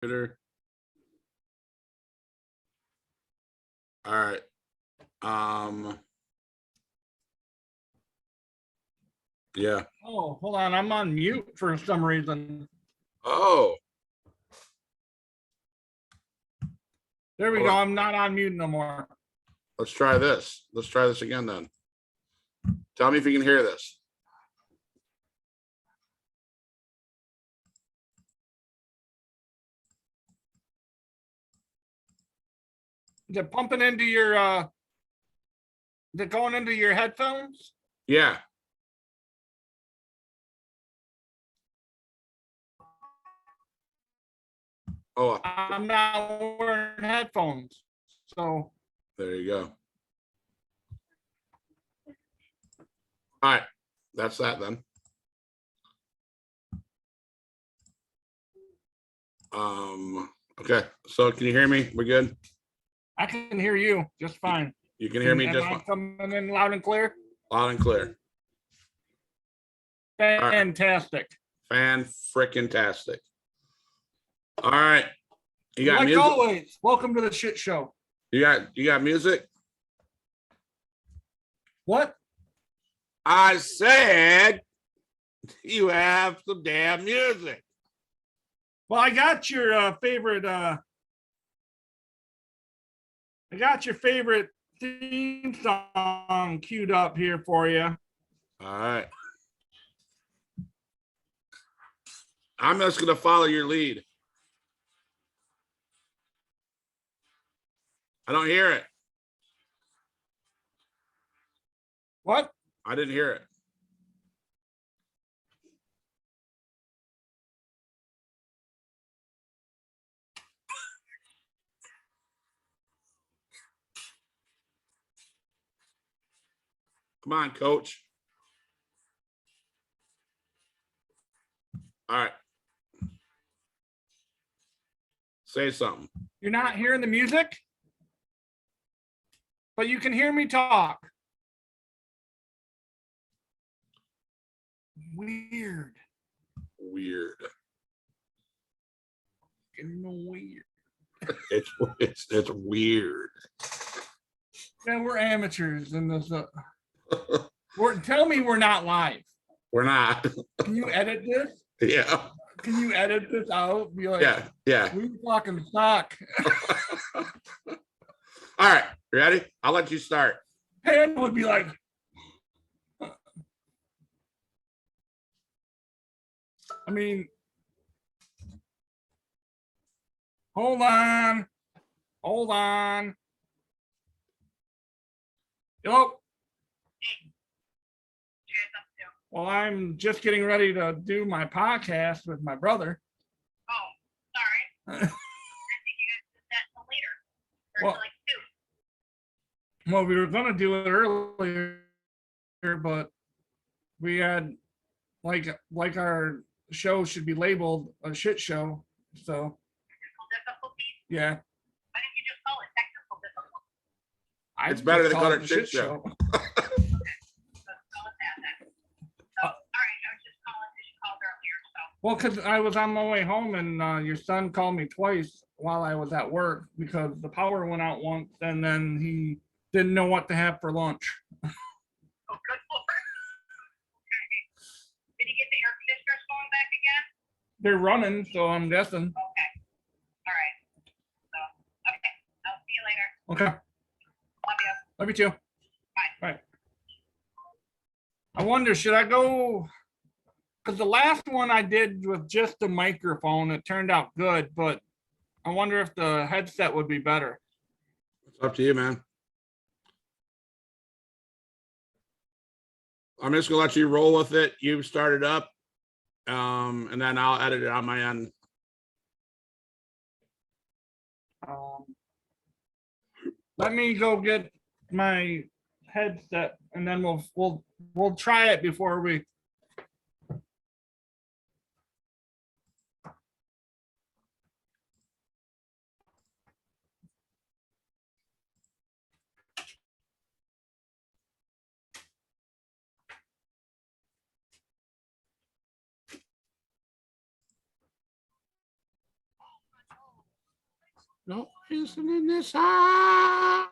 Twitter. All right. Yeah. Oh, hold on. I'm on mute for some reason. Oh. There we go. I'm not on mute no more. Let's try this. Let's try this again then. Tell me if you can hear this. Is it pumping into your is it going into your headphones? Yeah. Oh, I'm not wearing headphones. So there you go. All right. That's that then. Okay. So can you hear me? We're good? I can hear you just fine. You can hear me just fine. Coming in loud and clear? Loud and clear. Fantastic. Fan-frickin-tastic. All right. You got like music? Always, welcome to the shit show. You got music? What? I said you have some damn music. Well, I got your favorite theme song queued up here for you. All right. I'm just going to follow your lead. I don't hear it. What? I didn't hear it. Come on, coach. All right. Say something. You're not hearing the music? But you can hear me talk. Weird. Weird. Weird. It's weird. Yeah, we're amateurs in this. Tell me we're not live. We're not. Can you edit this? Yeah. Can you edit this out? Be like, yeah. We fucking suck. All right, you ready? I'll let you start. Pan would be like, I mean, hold on. Yup. Well, I'm just getting ready to do my podcast with my brother. Oh, sorry. I think you guys did that till later. Or till like 2. Well, we were going to do it earlier, but we had like our show should be labeled a shit show. So Technical difficulties? Yeah. Why didn't you just call it technical difficulties? It's better to call it shit show. Well, because I was on my way home and your son called me twice while I was at work because the power went out once and then he didn't know what to have for lunch. Oh, good lord. Okay. Did he get the air conditioners going back again? They're running, so I'm guessing. Okay. All right. So, okay. I'll see you later. Okay. Love you. Love you too. Bye. Bye. I wonder, should I go? Because the last one I did with just the microphone, it turned out good, but I wonder if the headset would be better. It's up to you, man. I'm just gonna let you roll with it. You start it up, and then I'll edit it on my end. Let me go get my headset, and then we'll try it before we. No kissing in this house.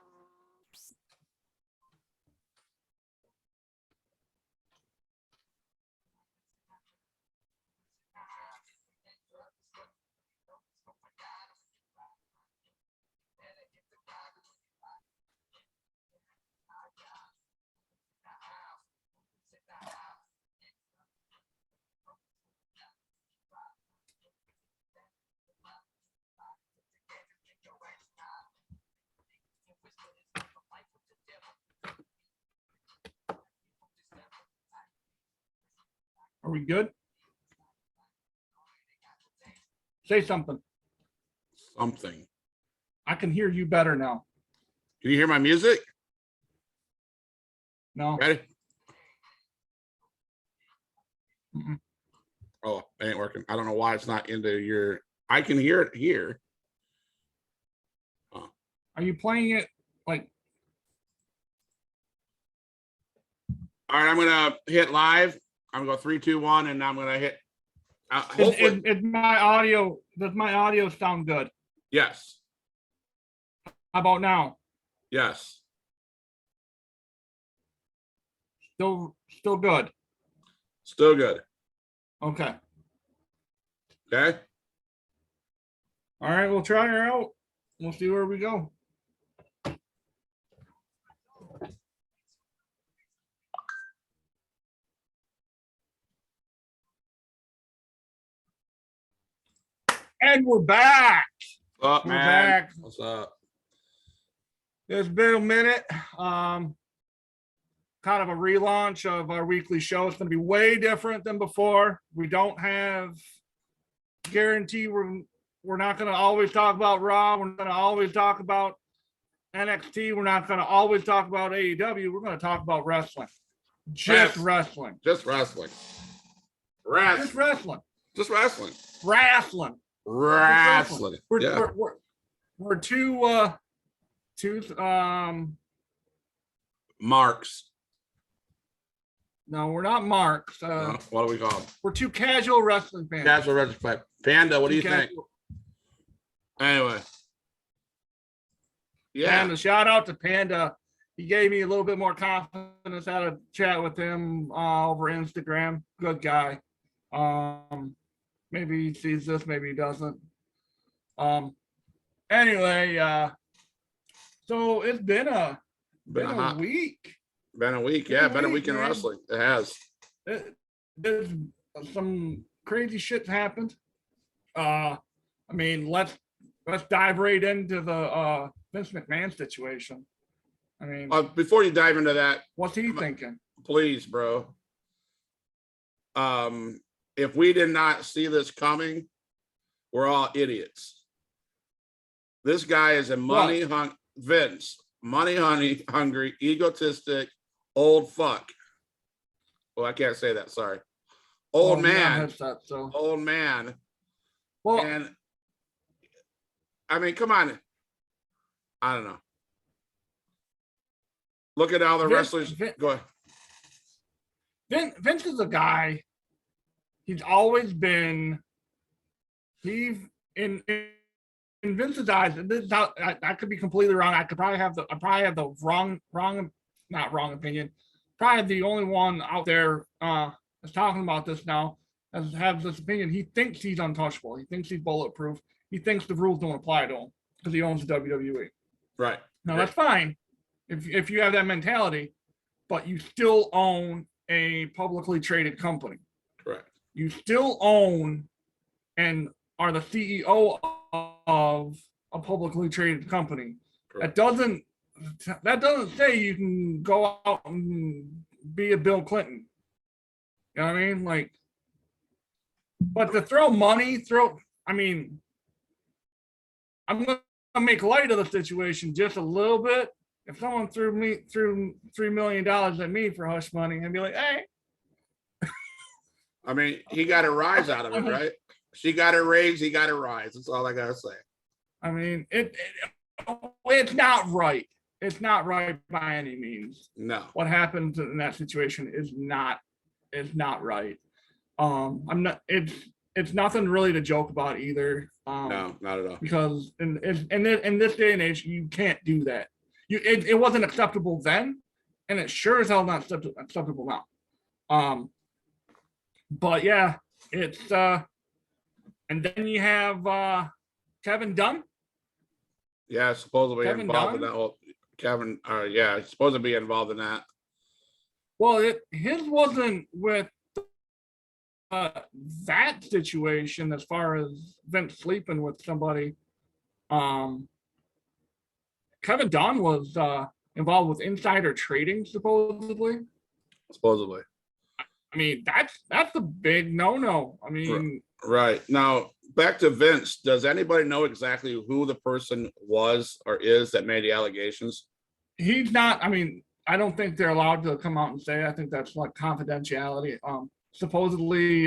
Are we good? Say something. Something. I can hear you better now. Can you hear my music? No. Ready? Mm-mm. Oh, it ain't working. I don't know why it's not into your. I can hear it here. Are you playing it like? All right, I'm gonna hit live. I'm gonna go 3, 2, 1, and I'm gonna hit. Hopefully, Is my audio? Does my audio sound good? yes, How about now? yes, Still good. still good. Okay. Okay. All right, we'll try her out. We'll see where we go. And we're back. What's up, We're man? back. What's up? It's been a minute. Kind of a relaunch of our weekly show. It's going to be way different than before. We don't have guarantee we're not going to always talk about Raw. We're going to always talk about NXT. We're not going to always talk about AEW. We're going to talk about wrestling. Just wrestling. Just wrestling. Just wrestling. Just wrestling. Wrestling. Wrestling. Yeah. We're two Marks. no, we're not marks. No, what do we call them? We're two casual wrestling fans. Casual wrestling. Panda, what do you think? Anyway. Yeah. And a shout out to Panda. He gave me a little bit more confidence. Had a chat with him over Instagram. Good guy. Maybe he sees this, maybe he doesn't. Anyway, so it's been a week. Been a week, yeah. Been a week in man. wrestling. It has. There's some crazy shit happened. I mean, let's dive right into the Vince McMahon situation. I mean, Before you dive into that, what's he thinking? please, bro. If we did not see this coming, we're all idiots. This guy is a Vince, money hungry, egotistic, old fuck. Well, I can't say that. Sorry, old man. Old man. Well, and I mean, come on. I don't know. Look at all the wrestlers. Go ahead. Vince is a guy. He's always been. He's in Vince's eyes. This is how I could be completely wrong. I probably have the wrong, not wrong opinion. Probably the only one out there that's talking about this now has this opinion. He thinks he's untouchable. He thinks he's bulletproof. He thinks the rules don't apply to him because he owns WWE. Right. Now that's fine if you have that mentality, but you still own a publicly traded company. Correct. You still own and are the CEO of a publicly traded company. Correct. That doesn't say you can go out and be a Bill Clinton. You know what I mean? Like, but to throw money, I mean, I'm gonna make light of the situation just a little bit. If someone threw $3 million at me for hush money, I'd be like, hey. I mean, he got a rise out of it, right? She got a raise, he got a rise. That's all I gotta say. I mean, it's not right. It's not right by any means. No. What happened in that situation is not right. it's nothing really to joke about either. No, not at all. Because in this day and age, you can't do that. It wasn't acceptable then, and it sure as hell not acceptable now. But yeah, it's and then you have Kevin Dunn. Yeah, supposedly Kevin involved in Dunn? that whole Kevin. Yeah, he's supposed to be involved in that. Well, his wasn't with that situation as far as Vince sleeping with somebody. Kevin Dunn was involved with insider trading, supposedly. Supposedly. I mean, that's a big no-no. I mean, Right. Now, back to Vince. Does anybody know exactly who the person was or is that made the allegations? he's not. I mean, I don't think they're allowed to come out and say. I think that's like confidentiality. Supposedly,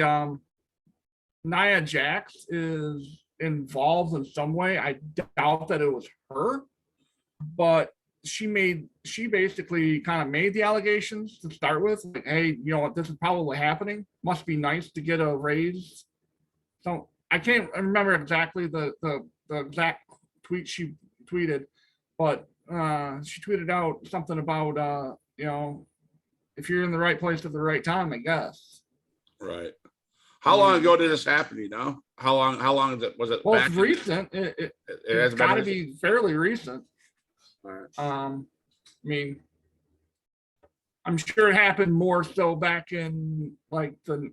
Nia Jax is involved in some way. I doubt that it was her, but she basically kind of made the allegations to start with. Like, hey, you know what, this is probably happening. Must be nice to get a raise. So I can't remember exactly the exact tweet she tweeted, but she tweeted out something about you know, if you're in the right place at the right time, I guess. Right. How long ago did this happen? You know, how long is it? Was it? Well, back it's in- recent. It It's has got to been. be fairly recent. All right. I mean, I'm sure it happened more so back in like the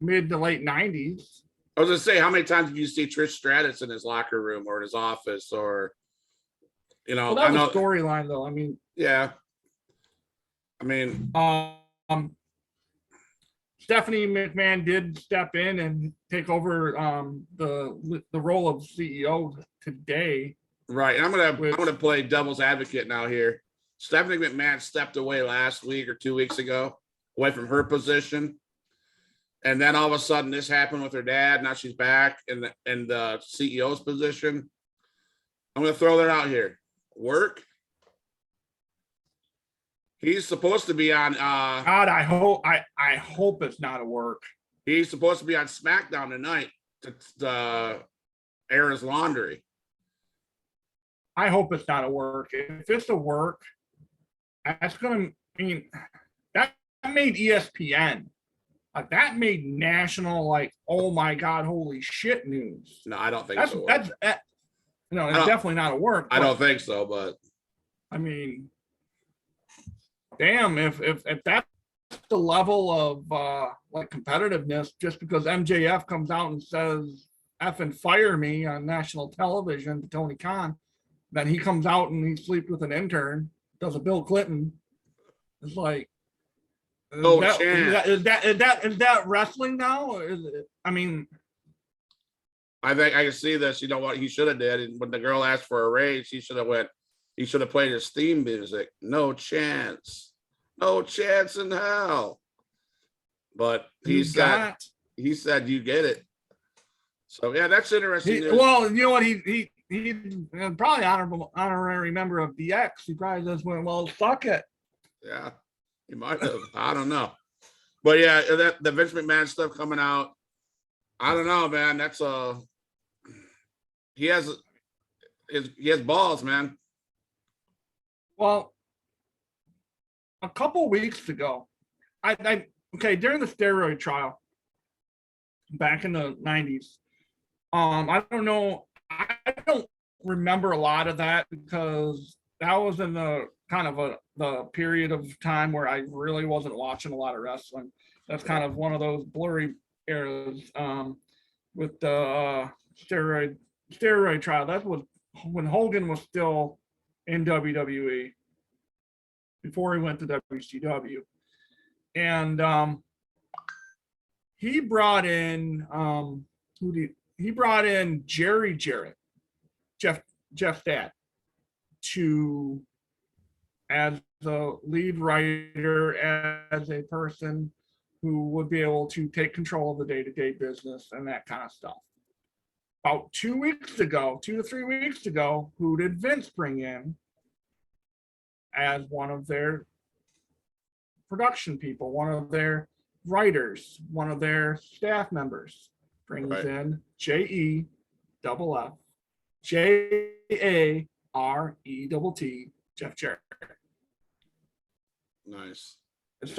mid to late 90s. I was gonna say, how many times did you see Trish Stratus in his locker room or in his office, or you know? Well, that I was know. a storyline, though. I mean, Yeah. I mean, Stephanie McMahon did step in and take over the role of CEO today. right. And I'm gonna play devil's advocate now here. Stephanie McMahon stepped away last week or 2 weeks ago, away from her position. And then all of a sudden this happened with her dad. Now she's back in the CEO's position. I'm going to throw that out here. Work. He's supposed to be on God, I hope it's not a work. he's supposed to be on SmackDown tonight to air his laundry. I hope it's not a work. If it's a work, that's gonna mean that made ESPN. Like that made national, like, oh my God, holy shit news. No, I don't think That's so. it's definitely not a work. I don't think so, but I mean, damn, if that's the level of like competitiveness, just because MJF comes out and says "F and fire me" on national television to Tony Khan, then he comes out and he sleeps with an intern, does a Bill Clinton. It's like, no is chance. that wrestling now? I mean, I think I can see this. You know what he should have did? And when the girl asked for a raise, he should have played his theme music. No chance. No chance in hell. But he said you get it. So yeah, that's interesting. Well, you know what, he probably honorary member of DX. He probably just went, well, fuck it. Yeah, he might have. I don't know. But yeah, that the Vince McMahon stuff coming out. I don't know, man. That's he has balls, man. Well, a couple weeks ago, during the steroid trial back in the 90s. I don't know. I don't remember a lot of that because that was in the kind of the period of time where I really wasn't watching a lot of wrestling. That's kind of one of those blurry eras with the steroid trial. That was when Hogan was still in WWE before he went to WCW. And he brought in he brought in Jerry Jarrett, Jeff's dad, as the lead writer, as a person who would be able to take control of the day-to-day business and that kind of stuff. About 2 to 3 weeks ago, who did Vince bring in as one of their production people, one of their writers, one of their staff members? brings Right. in JEFFJARETT, Jeff Jarrett. Nice. It's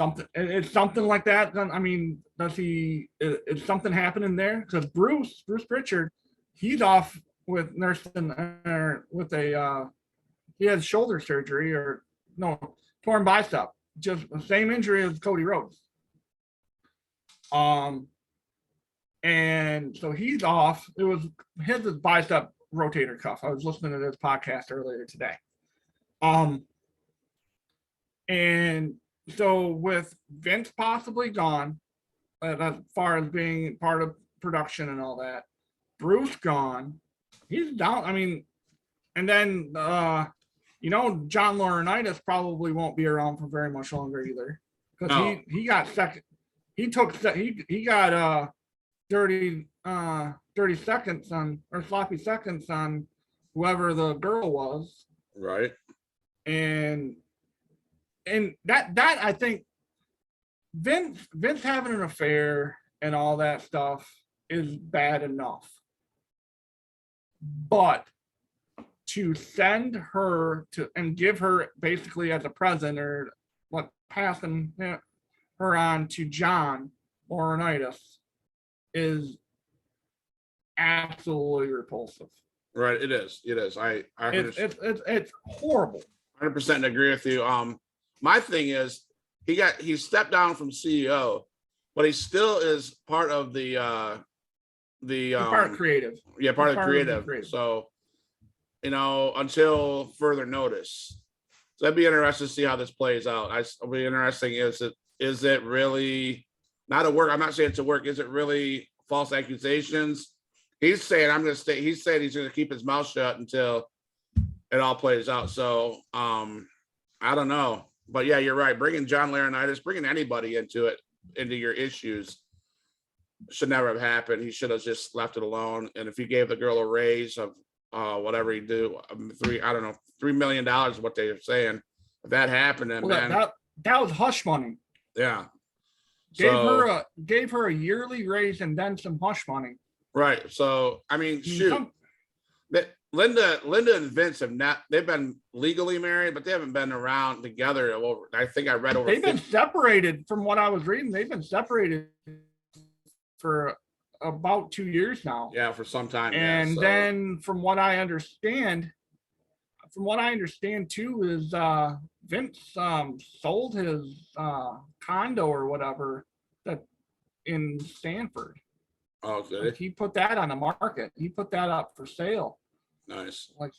something like that. I mean, is something happening there? Because Bruce Pritchard, he's off with nursing with he had shoulder surgery or no, torn bicep, just the same injury as Cody Rhodes. And so he's off. It was his bicep rotator cuff. I was listening to this podcast earlier today. And so with Vince possibly gone, as far as being part of production and all that, Bruce gone, he's down. I mean, and then John Laurinaitis probably won't be around for very much longer either, because he got second. He got dirty seconds on, or sloppy seconds on whoever the girl was, Right. and that I think Vince having an affair and all that stuff is bad enough, but to send her to and give her basically as a present, or what, passing her on to John Laurinaitis is absolutely repulsive. Right. It is. I It's horrible. 100% agree with you. My thing is he stepped down from CEO, but he still is part of the Part of creative. Yeah, part of Part of creative. creative. So, until further notice. So that'd be interesting to see how this plays out. It'll be interesting. Is it really not a work? I'm not saying it's a work. Is it really false accusations? He's saying I'm going to stay. He's saying he's going to keep his mouth shut until it all plays out. So I don't know. But yeah, you're right. Bringing John Laurinaitis, bringing anybody into your issues should never have happened. He should have just left it alone. And if he gave the girl a raise of whatever he do, $3 million is what they're saying. If that happened, then that was hush money. Yeah. Gave her a yearly raise and then some hush money. Right. So I mean, shoot. Linda and Vince they've been legally married, but they haven't been around together over, I think I read over. They've been separated from what I was reading. They've been separated for about 2 years now. Yeah, for some time. And then from what I understand too, is Vince sold his condo or whatever that in Stanford. Oh, good. Like he put that on the market. He put that up for sale. Nice. Like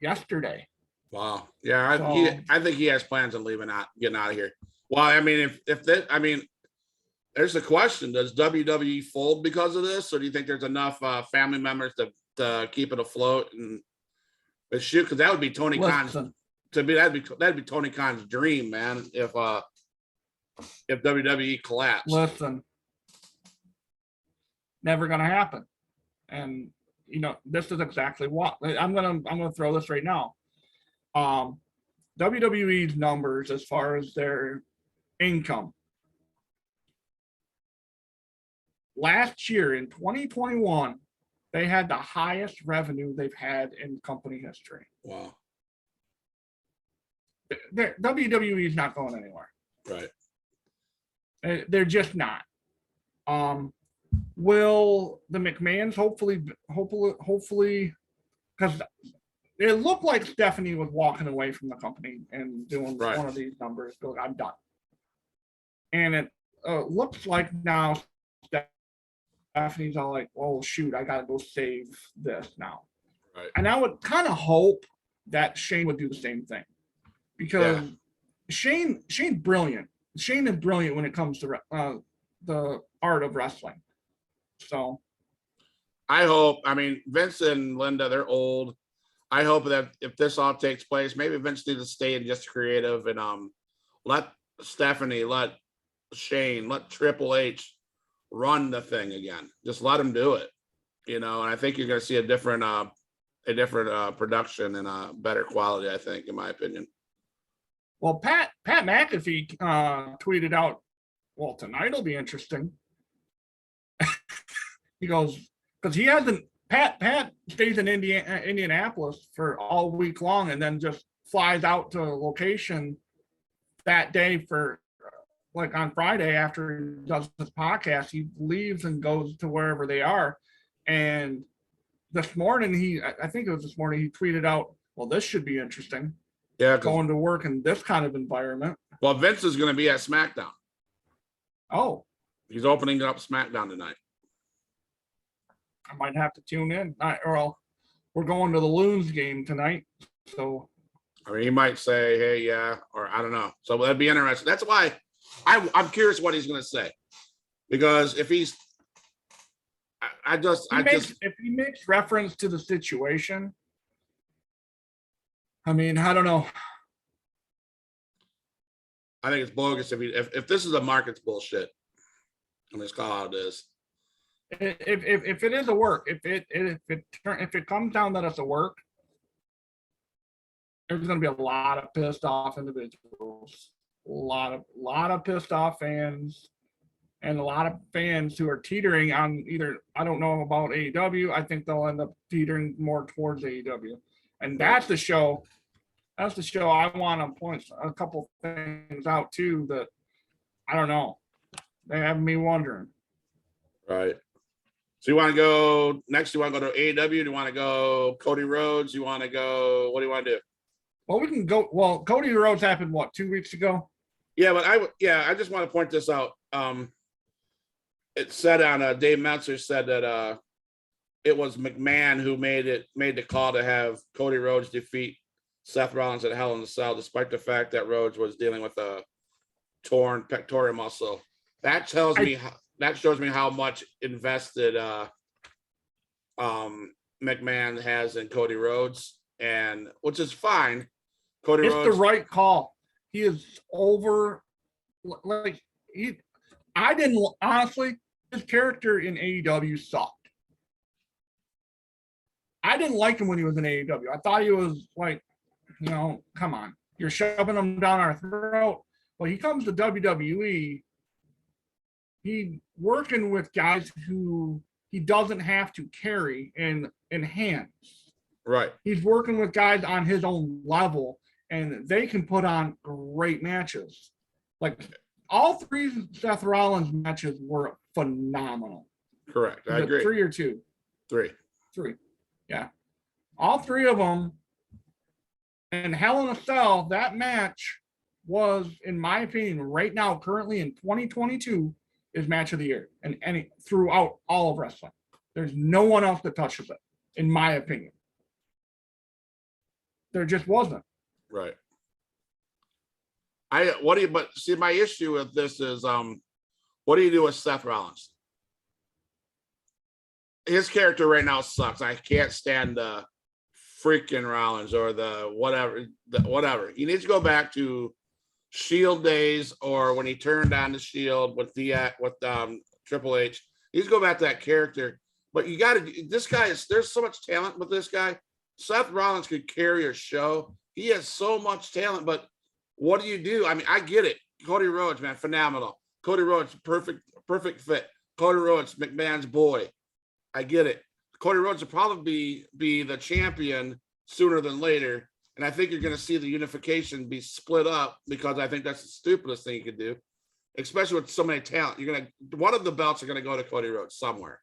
yesterday. Wow. Yeah, I think he has plans on getting out of here. Well, I mean, there's the question: does WWE fold because of this, or do you think there's enough family members to keep it afloat? And shoot, because that would be Tony Khan's. To me, that'd be Tony Khan's dream, man. If WWE collapsed. Listen, never gonna happen. And this is exactly what I'm gonna throw this right now. WWE's numbers as far as their income. Last year in 2021, they had the highest revenue they've had in company history. Wow. WWE is not going anywhere. Right. They're just not. Will the McMahons hopefully, because it looked like Stephanie was walking away from the company and doing one of these numbers, but I'm done. And it looks like now Stephanie's all like, "Oh shoot, I gotta go save this now." Right. And I would kind of hope that Shane would do the same thing, because Shane's brilliant. Shane is brilliant when it comes to the art of wrestling. So I hope, Vince and Linda, they're old. I hope that if this all takes place, maybe Vince needs to stay in just creative and let Stephanie, let Shane, let Triple H run the thing again. Just let him do it. And I think you're going to see a different production and a better quality, I think, in my opinion. Well, Pat McAfee tweeted out, "Well, tonight will be interesting." He goes, because he hasn't, Pat stays in Indianapolis for all week long and then just flies out to a location that day for like on Friday after he does his podcast. He leaves and goes to wherever they are. And this morning, I think it was this morning, he tweeted out, well, this should be interesting. Yeah, Going to work in this kind of environment. well, Vince is going to be at SmackDown. Oh, He's opening up SmackDown tonight. I might have to tune in. We're going to the Loons game tonight. So I mean, he might say, hey, yeah, or I don't know. So that'd be interesting. That's why I'm curious what he's going to say. Because if he's, if he makes reference to the situation, I mean, I don't know. I think it's bogus if this is a market's bullshit. I'm just call how it is. If it is a work, if it comes down that it's a work, there's going to be a lot of pissed off individuals, a lot of pissed off fans, and a lot of fans who are teetering on either, I don't know about AEW. I think they'll end up teetering more towards AEW, and that's the show. That's the show I want to point a couple things out too that I don't know. They have me wondering. Right. So you want to go next? You want to go to AEW? Do you want to go Cody Rhodes? You want to go? What do you want to do? Well, we can go. Well, Cody Rhodes happened what, 2 weeks ago? Yeah, but I just want to point this out. It said on Dave Meltzer said that it was McMahon who made the call to have Cody Rhodes defeat Seth Rollins at Hell in the Cell, despite the fact that Rhodes was dealing with a torn pectoral muscle. That tells me that shows me how much invested McMahon has in Cody Rhodes, and which is fine. Cody Rhodes, it's the right call. He is over. Like I didn't honestly. His character in AEW sucked. I didn't like him when he was in AEW. I thought he was like, come on, you're shoving him down our throat. But he comes to WWE. He working with guys who he doesn't have to carry in hands. right? He's working with guys on his own level, and they can put on great matches. Like all three Seth Rollins matches were phenomenal. Correct. I agree. 3 or 2? 3. 3. Yeah. All 3 of them. And Hell in a Cell, that match was, in my opinion, right now, currently in 2022, is match of the year. And throughout all of wrestling. There's no one else that touches it, in my opinion. There just wasn't. Right. But see, my issue with this is what do you do with Seth Rollins? His character right now sucks. I can't stand the freaking Rollins or the whatever. He needs to go back to Shield days, or when he turned on the Shield with Triple H. He needs to go back to that character. But you got to. There's so much talent with this guy. Seth Rollins could carry a show. He has so much talent, but what do you do? I mean, I get it. Cody Rhodes, man, phenomenal. Cody Rhodes, perfect fit. Cody Rhodes, McMahon's boy. I get it. Cody Rhodes will probably be the champion sooner than later. And I think you're going to see the unification be split up, because I think that's the stupidest thing you could do, especially with so many talent. One of the belts are going to go to Cody Rhodes somewhere.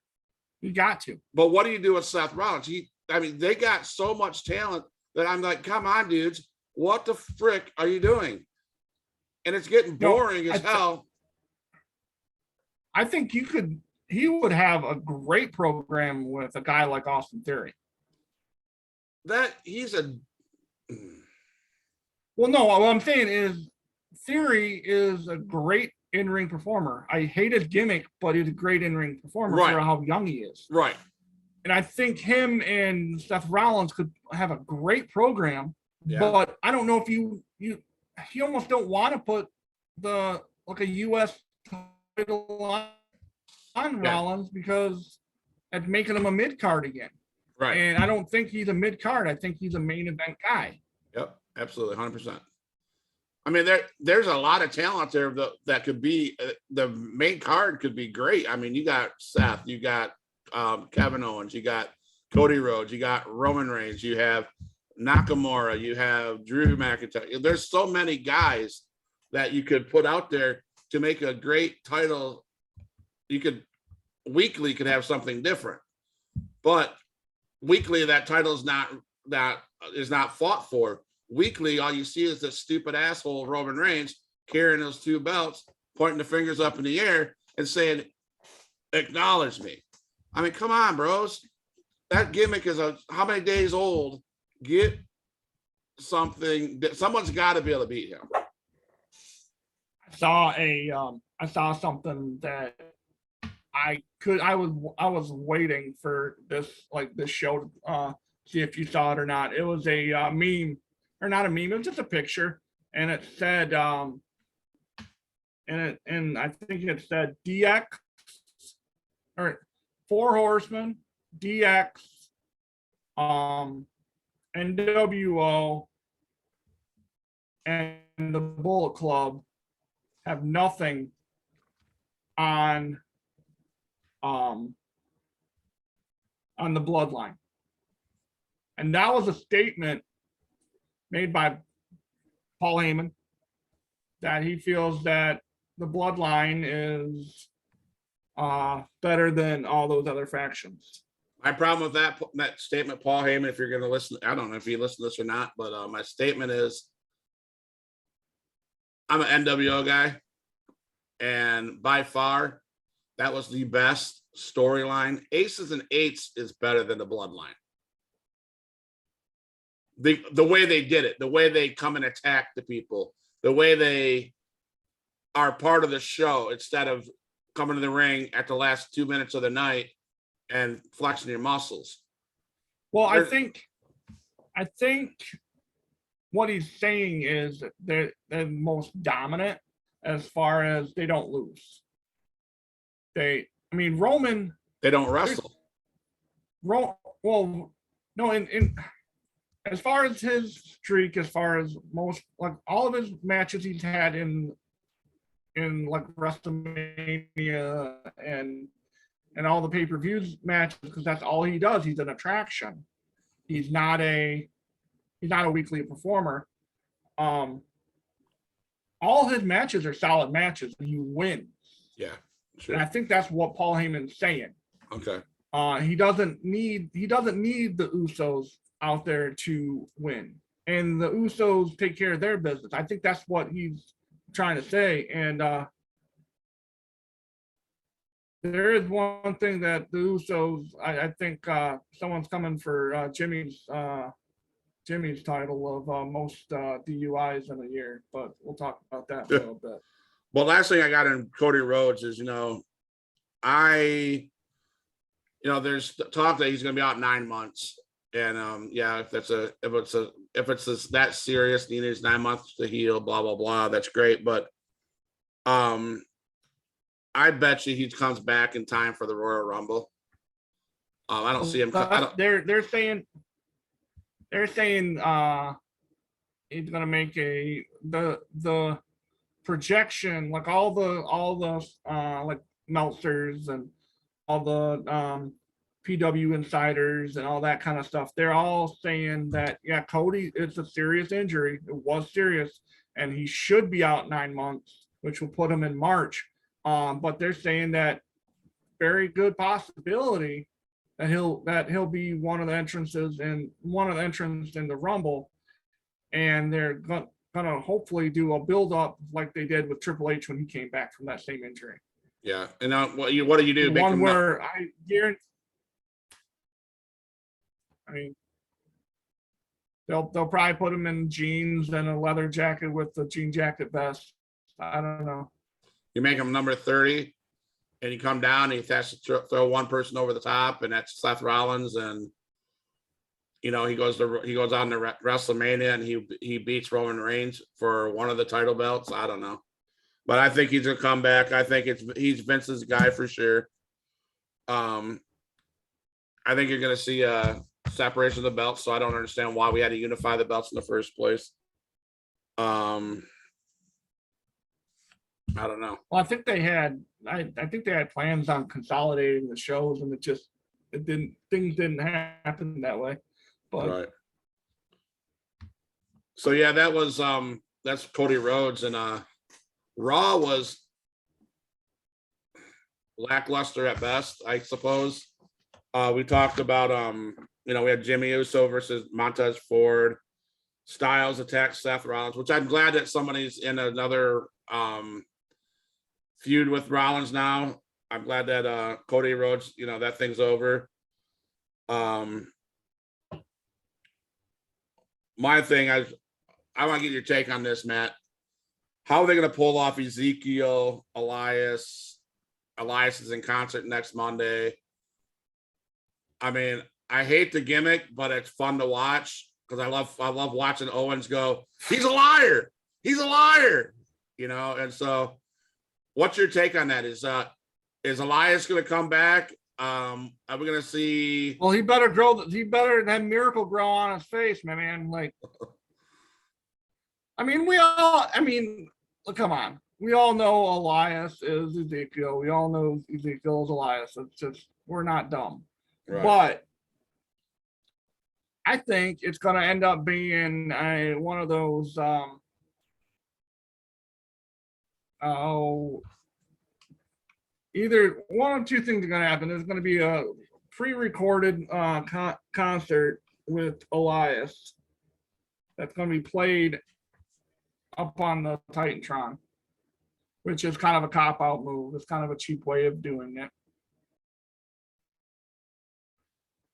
You got to. But what do you do with Seth Rollins? They got so much talent that I'm like, come on, dudes. What the frick are you doing? And it's getting boring as hell. I think he would have a great program with a guy like Austin Theory. Well, no, what I'm saying is Theory is a great in-ring performer. I hate his gimmick, but he's a great in-ring performer for how young he is. Right. And I think him and Seth Rollins could have a great program, but I don't know if you almost don't want to put a U.S. title on Rollins, because it's making him a mid-card again. Right. And I don't think he's a mid-card. I think he's a main event guy. Yep, absolutely, 100%. I mean, there's a lot of talent there that could be the main card could be great. I mean, you got Seth, you got Kevin Owens, you got Cody Rhodes, you got Roman Reigns, you have Nakamura, you have Drew McIntyre. There's so many guys that you could put out there to make a great title. You could weekly could have something different, but weekly that title is not fought for. Weekly, all you see is this stupid asshole Roman Reigns carrying those two belts, pointing the fingers up in the air and saying, "Acknowledge me." I mean, come on, bros. That gimmick is how many days old? Get something that someone's got to be able to beat him. I saw something that I was waiting for this show to see if you saw it or not. It was a meme, or not a meme, it was just a picture, and it said and I think it said DX, or Four Horsemen, DX, NWO, and the Bullet Club have nothing on the bloodline. And that was a statement made by Paul Heyman that he feels that the bloodline is better than all those other factions. My problem with that statement, Paul Heyman, if you're going to listen, I don't know if you listen to this or not, but my statement is, I'm an NWO guy, and by far, that was the best storyline. Aces and Eights is better than the bloodline. The way they did it, the way they come and attack the people, the way they are part of the show instead of coming to the ring at the last 2 minutes of the night and flexing your muscles. Well, I think what he's saying is they're most dominant as far as they don't lose. Roman. They don't wrestle. Well, no, in as far as his streak, as far as most, like all of his matches he's had in like WrestleMania and all the pay-per-views matches, because that's all he does. He's an attraction. He's not a weekly performer. All his matches are solid matches, and he wins. Yeah, sure. And I think that's what Paul Heyman's saying. Okay. He doesn't need the Usos out there to win, and the Usos take care of their business. I think that's what he's trying to say. And there is one thing that the Usos, I think someone's coming for Jimmy's title of most DUIs in a year, but we'll talk about that in a little bit. Well, last thing I got in Cody Rhodes is, there's talk that he's going to be out 9 months, and if it's that serious, he needs 9 months to heal, blah blah blah. That's great, but I bet you he comes back in time for the Royal Rumble. I don't see him. They're saying he's gonna make the projection, like all the like Meltzers and all the PW insiders and all that kind of stuff. They're all saying that Cody, it's a serious injury. It was serious, and he should be out 9 months, which will put him in March. But they're saying that very good possibility that he'll be one of the entrants in the Rumble, and they're gonna hopefully do a build up like they did with Triple H when he came back from that same injury. Yeah, and what do you do? One where I guarantee, they'll probably put him in jeans and a leather jacket with the jean jacket vest. I don't know. You make him number 30, and you come down and he has to throw one person over the top, and that's Seth Rollins, and he goes on to WrestleMania and he beats Roman Reigns for one of the title belts. I don't know, but I think he's gonna come back. I think he's Vince's guy for sure. I think you're gonna see a separation of the belts, so I don't understand why we had to unify the belts in the first place. I don't know. Well, I think they had plans on consolidating the shows, and it just things didn't happen that way. But Right. So yeah, that was that's Cody Rhodes, and Raw was lackluster at best, I suppose. We talked about we had Jimmy Uso versus Montez Ford. Styles attacked Seth Rollins, which I'm glad that somebody's in another feud with Rollins now. I'm glad that Cody Rhodes, that thing's over. My thing, I want to get your take on this, Matt. How are they going to pull off Ezekiel, Elias? Elias is in concert next Monday. I mean, I hate the gimmick, but it's fun to watch because I love watching Owens go, he's a liar. He's a liar. And so what's your take on that? Is Elias going to come back? Are we going to see? Well, he better have Miracle grow on his face, man. Like, look, come on. We all know Elias is Ezekiel. We all know Ezekiel is Elias. It's just, we're not dumb. Right. But I think it's going to end up being one of those, either one of two things are going to happen. There's going to be a pre-recorded concert with Elias that's going to be played up on the Titantron, which is kind of a cop-out move. It's kind of a cheap way of doing it.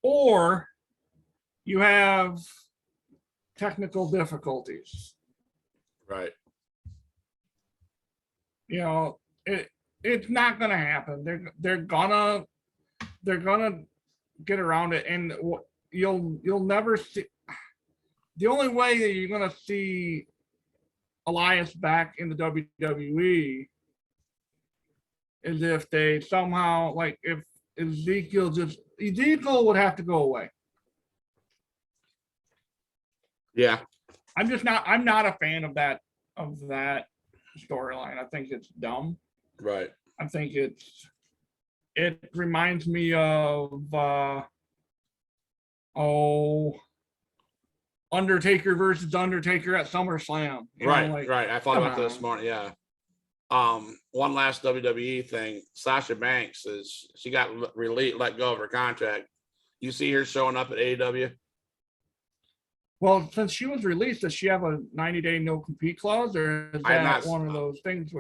Or you have technical difficulties. Right. It's not going to happen. They're gonna get around it, and you'll never see. The only way that you're going to see Elias back in the WWE is if they somehow, like, if Ezekiel would have to go away. Yeah. I'm not a fan of that storyline. I think it's dumb. Right. I think it reminds me of Undertaker versus Undertaker at SummerSlam. Right. I thought about this morning. Yeah. One last WWE thing. Sasha Banks she got let go of her contract. You see her showing up at AEW? Well, since she was released, does she have a 90-day no compete clause, or is that one of those things?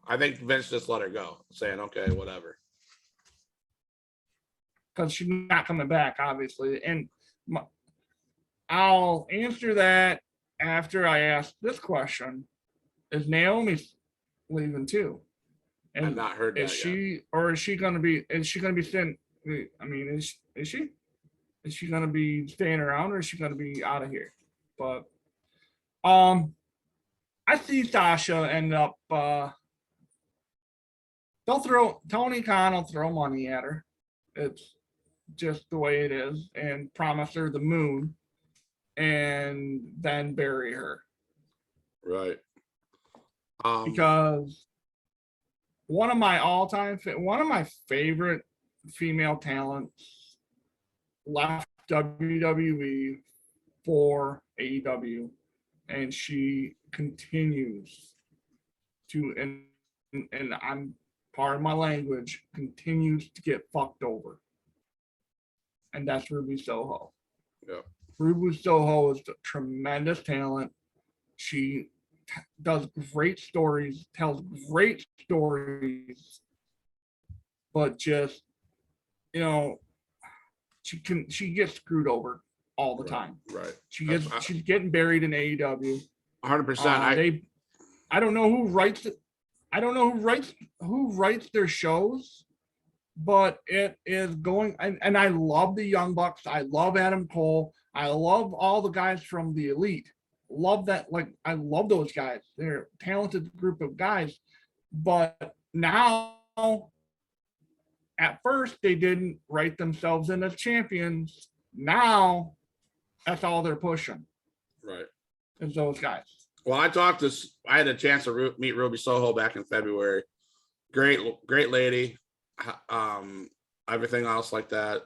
I think Vince just let her go, saying, okay, whatever. Because she's not coming back, obviously. And I'll answer that after I ask this question. Is Naomi leaving too? And I've not heard that yet. Is she going to be staying? I mean, is she? Is she going to be staying around, or is she going to be out of here? But I see Sasha end up. Tony Khan will throw money at her. It's just the way it is, and promise her the moon, and then bury her. Right. Because one of my favorite female talents left WWE for AeW, and she continues to, and I'm part of my language, continues to get fucked over. And that's Ruby Soho. Yeah. Ruby Soho is a tremendous talent. She does great stories, tells great stories, but just, she gets screwed over all the time. Right. She's getting buried in AEW. 100%. I don't know who writes it. I don't know who writes their shows, but it is going, and I love the Young Bucks. I love Adam Cole. I love all the guys from the Elite. Love that. Like, I love those guys. They're a talented group of guys. But now, at first, they didn't write themselves in as champions. Now, that's all they're pushing. Right. Is those guys. Well, I had a chance to meet Ruby Soho back in February. Great lady. Everything else like that.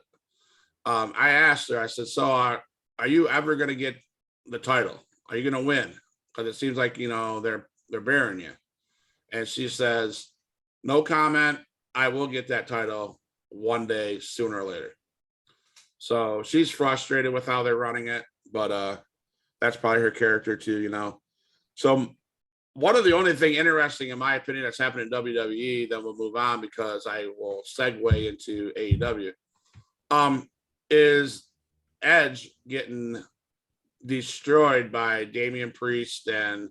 I asked her, I said, so are you ever going to get the title? Are you going to win? Because it seems like, they're burying you. And she says, no comment. I will get that title one day, sooner or later. So she's frustrated with how they're running it, but that's probably her character too, So one of the only thing interesting, in my opinion, that's happened in WWE, then we'll move on because I will segue into AEW, is Edge getting destroyed by Damian Priest and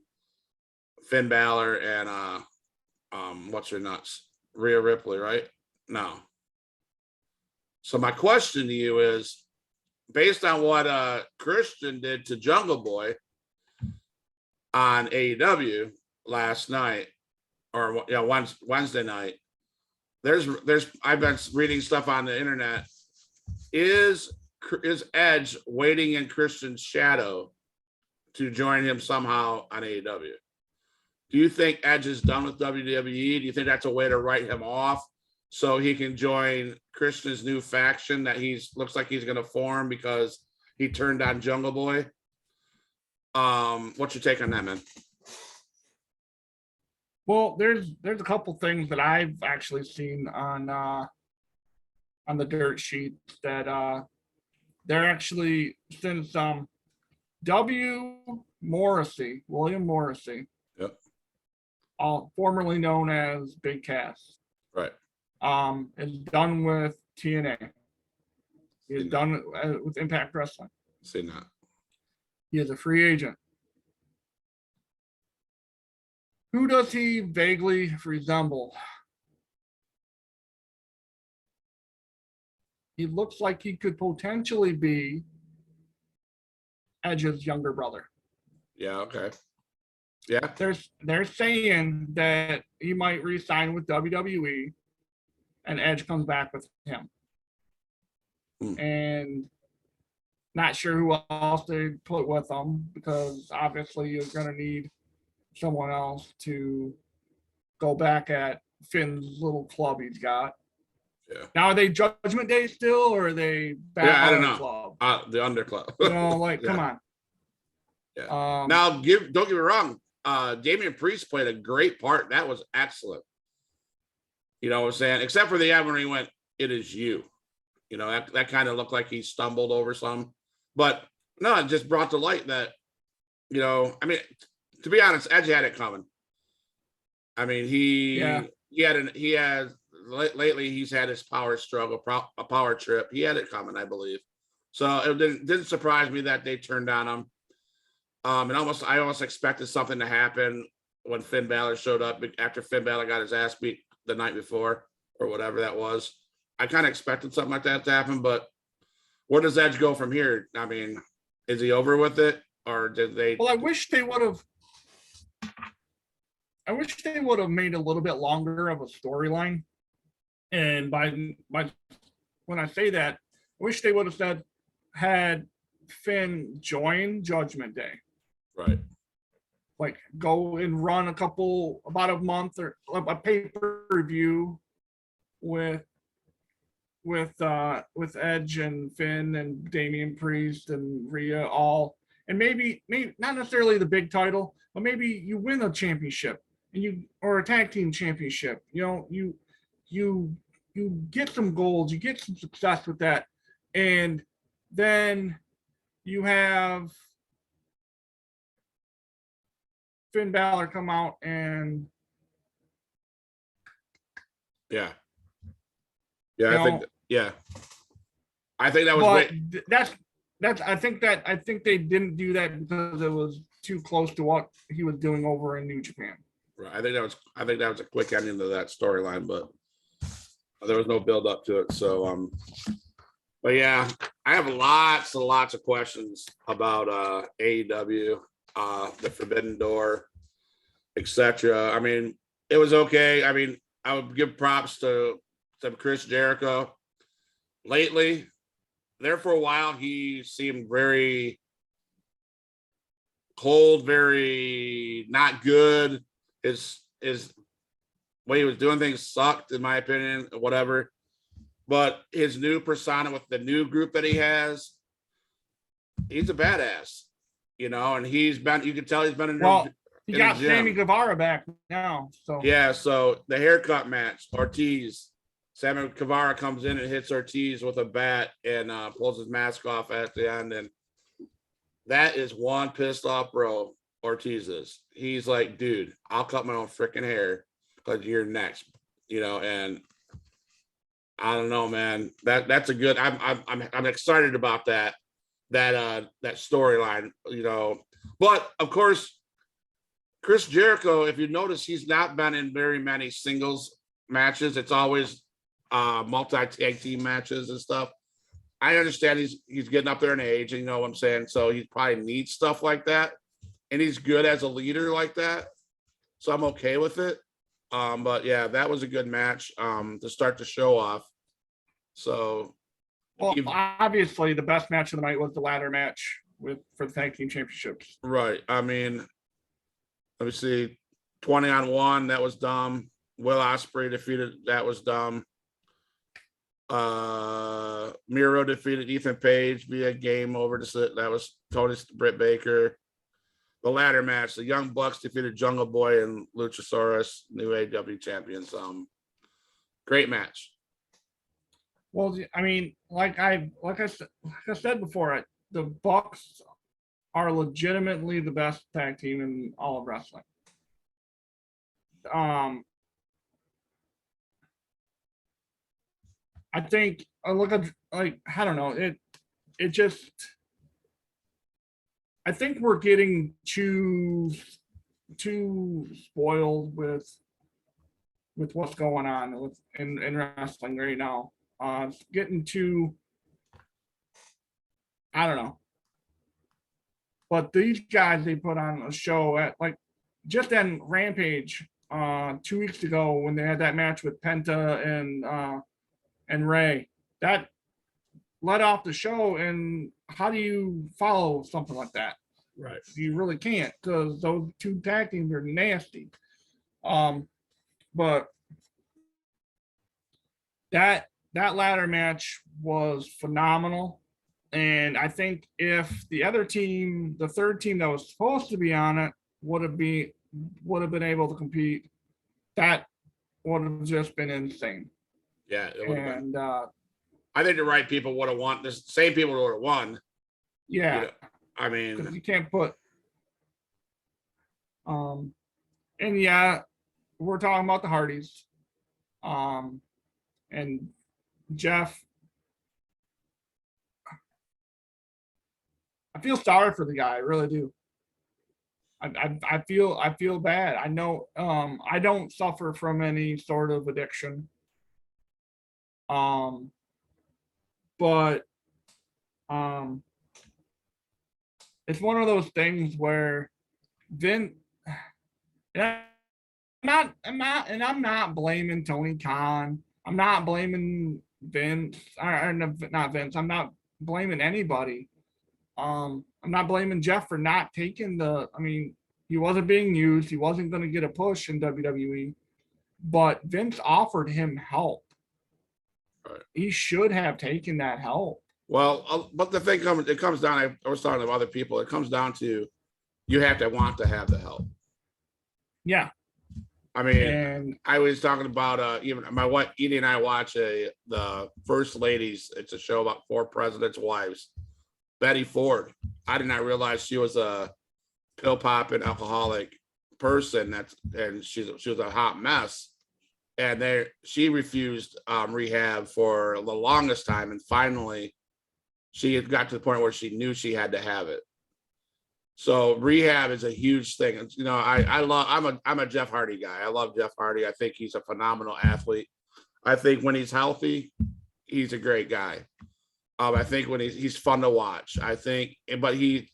Finn Balor and what's her nuts? Rhea Ripley, right? No. So my question to you is, based on what Christian did to Jungle Boy on AEW last night, or Wednesday night, there's I've been reading stuff on the internet. Is Edge waiting in Christian's shadow to join him somehow on AEW? Do you think Edge is done with WWE? Do you think that's a way to write him off so he can join Christian's new faction that looks like he's going to form because he turned on Jungle Boy? What's your take on that, man? Well, there's a couple things that I've actually seen on the dirt sheet that they're actually, since William Morrissey, yep, formerly known as Big Cass, right, is done with TNA. He is done with Impact Wrestling. See that. He is a free agent. Who does he vaguely resemble? He looks like he could potentially be Edge's younger brother. Yeah, okay. Yeah. They're saying that he might re-sign with WWE and Edge comes back with him. And not sure who else they put with them, because obviously you're going to need someone else to go back at Finn's little club he's got. Yeah. Now, are they Judgment Day still, or are they back I don't know. Club? The Underclub. Come on. Yeah. Now, don't get me wrong. Damian Priest played a great part. That was excellent. You know what I'm saying? Except for the end when he went, "It is you." That kind of looked like he stumbled over some. But no, it just brought to light that, I mean, to be honest, Edge had it coming. I mean, lately he's had his power struggle, a power trip. He had it coming, I believe. So it didn't surprise me that they turned on him. And I almost expected something to happen when Finn Balor showed up after Finn Balor got his ass beat the night before or whatever that was. I kind of expected something like that to happen, but where does Edge go from here? I mean, is he over with it, or did they? Well, I wish they would have made a little bit longer of a storyline. And by when I say that, I wish they would have had Finn join Judgment Day. Right. Like go and run about a month or a pay-per-view with Edge and Finn and Damian Priest and Rhea all, and maybe not necessarily the big title, but maybe you win a championship or a tag team championship. You get some goals, you get some success with that, and then you have Finn Balor come out and I think that was great. I think they didn't do that because it was too close to what he was doing over in New Japan. Right. I think that was a quick ending to that storyline, but there was no build up to it. So but yeah, I have lots and lots of questions about AEW, the Forbidden Door, etc. I mean, it was okay. I mean, I would give props to Chris Jericho. Lately, there for a while, he seemed very cold, very not good. His way he was doing things sucked, in my opinion, whatever. but his new persona with the new group that he has, he's a badass, you know, and you can tell he's been Well, you in the got Sammy gym. Guevara back now, so Yeah, so the haircut match, Ortiz, Sammy Guevara comes in and hits Ortiz with a bat and pulls his mask off at the end. And that is one pissed off bro, Ortiz is. He's like, dude, I'll cut my own freaking hair because you're next, you know, and I don't know, man. That's a good. I'm excited about that storyline, you know. But of course, Chris Jericho, if you notice, he's not been in very many singles matches. It's always multi-tag team matches and stuff. I understand he's getting up there in age, and you know what I'm saying. So he probably needs stuff like that, and he's good as a leader like that. So I'm okay with it. But yeah, that was a good match to start the show off. So, well, obviously the best match of the night was the ladder match for the tag team championships. Right. I mean, let me see, 20-on-1. That was dumb. Will Ospreay defeated. That was dumb. Miro defeated Ethan Page via game over. That was Tony Britt Baker. The ladder match, the Young Bucks defeated Jungle Boy and Luchasaurus, new AeW champions. Great match. Well, I mean, like I said before, the Bucks are legitimately the best tag team in all of wrestling. I think I look at, like, I don't know, it just, I think we're getting too spoiled with what's going on in wrestling right now. It's getting too, I don't know. But these guys, they put on a show at, like, just on Rampage 2 weeks ago when they had that match with Penta and Ray. That led off the show, and how do you follow something like that? Right. You really can't, because those two tag teams are nasty. But that ladder match was phenomenal. And I think if the other team, the third team that was supposed to be on it, would have been able to compete, that would have just been insane. Yeah, it would have been. And I think the right people would have won. The same people would have won. yeah, You know, I mean, you can't put. And yeah, we're talking about the Hardys. And Jeff, I feel sorry for the guy. I really do. I feel bad. I know I don't suffer from any sort of addiction. But it's one of those things where Vince, and I'm not blaming Tony Khan. I'm not blaming Vince, or not Vince. I'm not blaming anybody. I'm not blaming Jeff for not taking I mean, he wasn't being used. He wasn't going to get a push in WWE, but Vince offered him help. Right. He should have taken that help. Well, but the thing comes down, I was talking to other people, it comes down to you have to want to have the help. Yeah. I mean, I was talking about even my wife, Edie, and I watch the First Ladies. It's a show about 4 presidents' wives. Betty Ford. I did not realize she was a pill popping alcoholic person. And she was a hot mess. And she refused rehab for the longest time, and finally, she had got to the point where she knew she had to have it. So rehab is a huge thing. You know, I'm a Jeff Hardy guy. I love Jeff Hardy. I think he's a phenomenal athlete. I think when he's healthy, he's a great guy. I think when he's fun to watch. I think, but we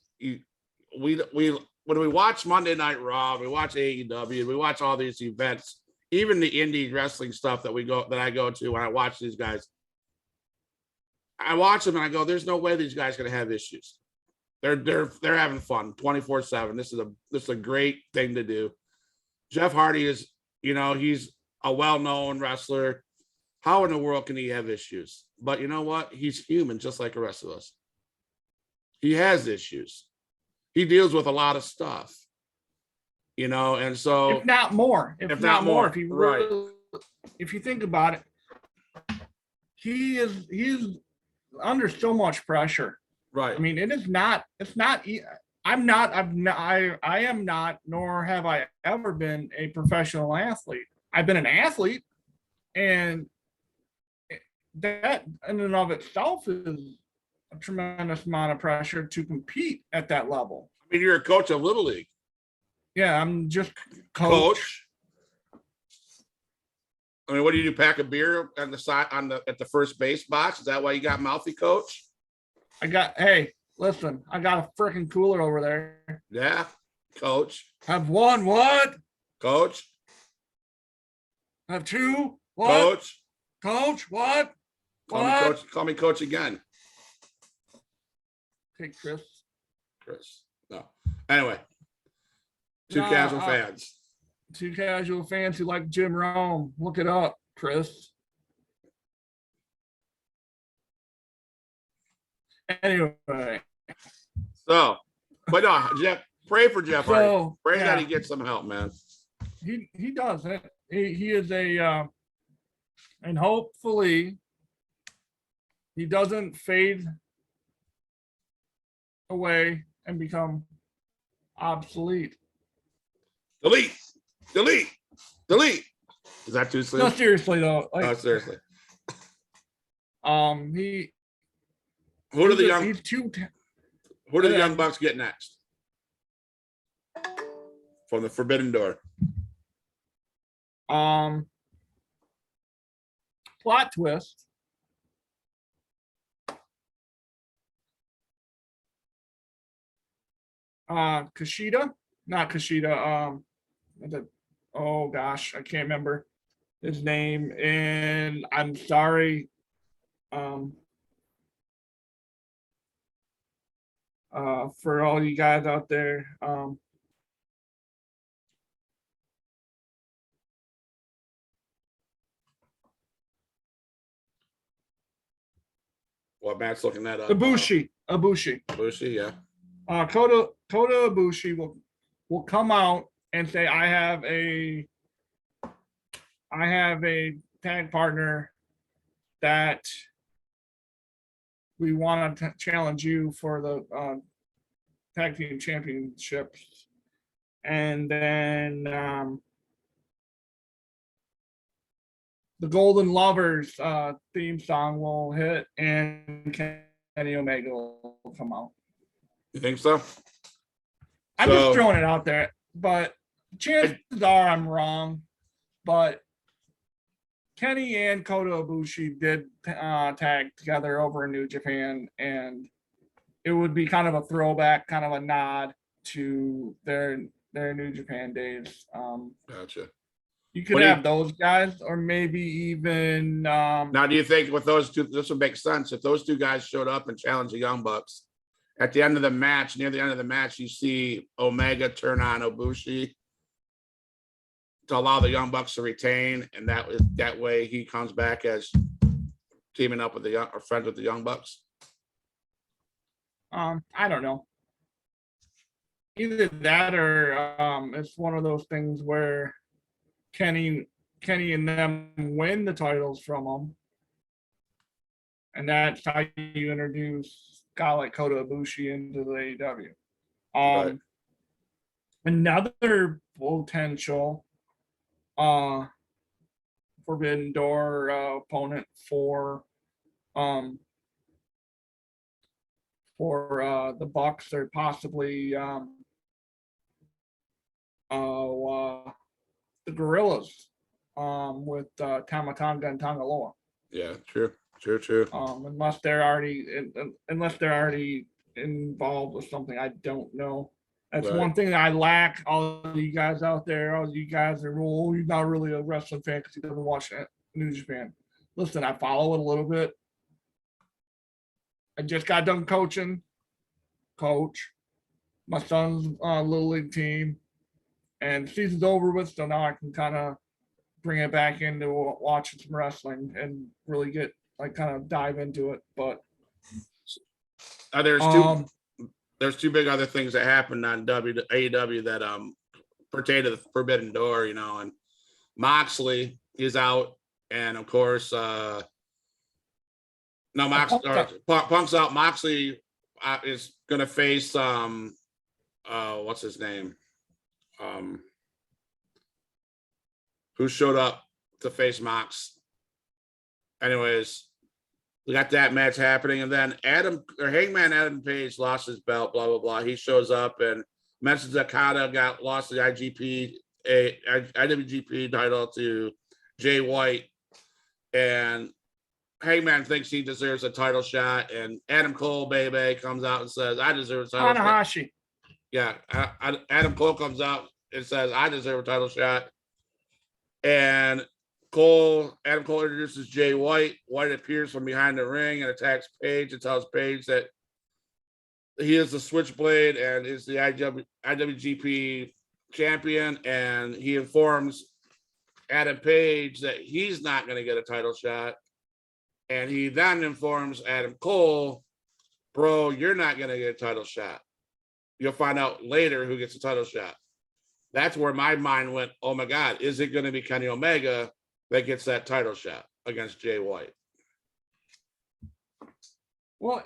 when we watch Monday Night Raw, we watch AEW, we watch all these events, even the indie wrestling stuff that I go to when I watch these guys. I watch them and I go, "There's no way these guys are going to have issues. They're having fun 24/7. This is a great thing to do." Jeff Hardy is, you know, he's a well-known wrestler. How in the world can he have issues? But you know what? He's human, just like the rest of us. He has issues. He deals with a lot of stuff, you know, and so If not more, if not more, if you right. really, if you think about it, he's under so much pressure. Right. I mean, it's not, I'm not, I am not, nor have I ever been a professional athlete. I've been an athlete, and that in and of itself is a tremendous amount of pressure to compete at that level. I mean, you're a coach of Little League. Yeah, I'm just coach. I mean, what do you do? Pack a beer on the side at the first base box? Is that why you got mouthy, coach? Hey, listen, I got a freaking cooler over there. Yeah, coach. Have one, what? Coach. Have two, what? Coach. Coach, what? Call me coach. Call me coach again. Hey, Chris. No. Anyway, two casual fans. Two casual fans who like Jim Rome. Look it up, Chris. Anyway. So, but no, Jeff, pray for Jeff. So, pray yeah. that he gets some help, man. He does it. He is a and hopefully he doesn't fade away and become obsolete. Delete. Is that too soon? No, seriously though. Like, No, seriously. Who do the young bucks get next? From the Forbidden Door. Plot twist. Not Kushida. Oh gosh, I can't remember his name, and I'm sorry. For all you guys out there, Well, Matt's looking that up. Ibushi, yeah. Kota Ibushi will come out and say, I have a tag partner that we want to challenge you for the tag team championships. And then the Golden Lovers theme song will hit, and Kenny Omega will come out. You think so? I'm just throwing it out there, but chances are I'm wrong. But Kenny and Kota Ibushi did tag together over in New Japan, and it would be kind of a throwback, kind of a nod to their New Japan days. Gotcha. You could have those guys, or maybe even. Now, do you think with those two, this would make sense if those two guys showed up and challenged the Young Bucks at the end of the match? Near the end of the match, you see Omega turn on Ibushi to allow the Young Bucks to retain, and that way he comes back as teaming up with the friends with the Young Bucks. I don't know. Either that, or it's one of those things where Kenny and them win the titles from them, and that's how you introduce a guy like Kota Ibushi into the AEW. Right. Another potential Forbidden Door opponent for the Bucks, or possibly the Gorillas with Tamatanga and Tangaloa. Yeah, true. Unless they're already involved with something, I don't know. That's right. One thing that I lack. All you guys out there, all you guys are, well, you're not really a wrestling fan because you doesn't watch New Japan. Listen, I follow it a little bit. I just got done coach my son's little league team, and the season's over with, so now I can kind of bring it back into watching some wrestling and really get like kind of dive into it. But there's two big other things that happened on AEW that pertain to the Forbidden Door, you know, and Moxley is out, and of course Punk's out. Moxley is gonna face what's his name, who showed up to face Mox. Anyways, we got that match happening, and then Hangman Adam Page lost his belt, blah blah blah. He shows up and mentions that Okada lost the IWGP title to Jay White, and Hangman thinks he deserves a title shot, and Adam Cole baby comes out and says, "I deserve a title Tanahashi. shot." Yeah, Adam Cole comes out and says, "I deserve a title shot," and Adam Cole introduces Jay White. White appears from behind the ring and attacks Page and tells Page that he is the Switchblade and is the IWGP champion, and he informs Adam Page that he's not going to get a title shot. And he then informs Adam Cole, "Bro, you're not going to get a title shot. You'll find out later who gets a title shot." That's where my mind went, oh my God, is it going to be Kenny Omega that gets that title shot against Jay White? Well,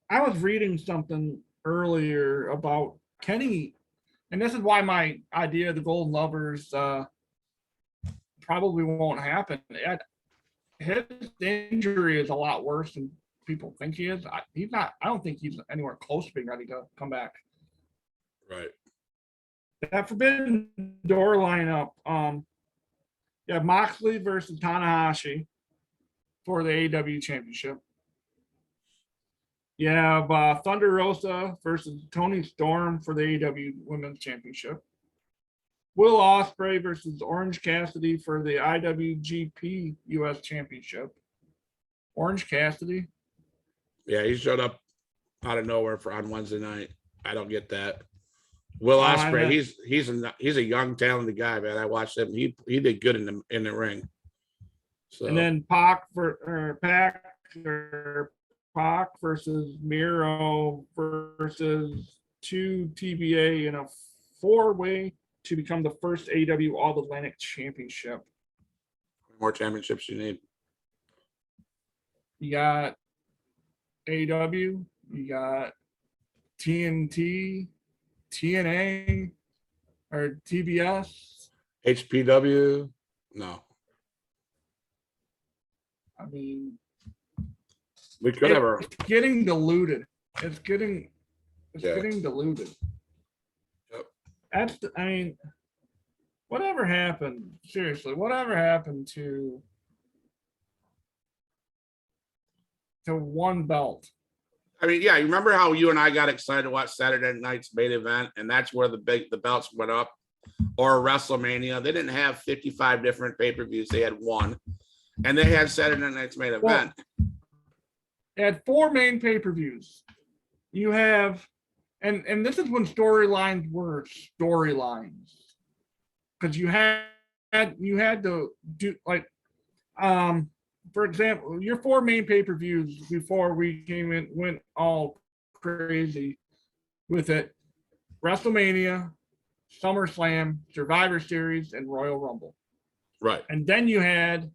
I was reading something earlier about Kenny, and this is why my idea of the Golden Lovers probably won't happen. His injury is a lot worse than people think he is. I don't think he's anywhere close to being ready to come back. Right. That Forbidden Door lineup, you have Moxley versus Tanahashi for the AEW Championship. You have Thunder Rosa versus Tony Storm for the AEW Women's Championship. Will Ospreay versus Orange Cassidy for the IWGP US Championship. Orange Cassidy. Yeah, he showed up out of nowhere on Wednesday night. I don't get that. Will Ospreay, he's a young, talented guy, man. I watched him. He did good in the ring. So. And then Pac versus Miro versus 2 TBA in a 4-way to become the first AEW All Atlantic Championship. More championships you need. You got AEW, you got TNT, TNA, or TBS. HPW? No. I mean, we could have. It's getting diluted. It's getting diluted. Yep. I mean, whatever happened? Seriously, whatever happened to one belt? I mean, yeah, you remember how you and I got excited to watch Saturday night's main event, and that's where the belts went up, or WrestleMania. They didn't have 55 different pay-per-views; they had one, and they had Saturday night's main event. They had 4 main pay-per-views. You have, and this is when storylines were storylines, because you had to do like, for example, your 4 main pay-per-views before we went all crazy with it: WrestleMania, SummerSlam, Survivor Series, and Royal Rumble. Right. And then you had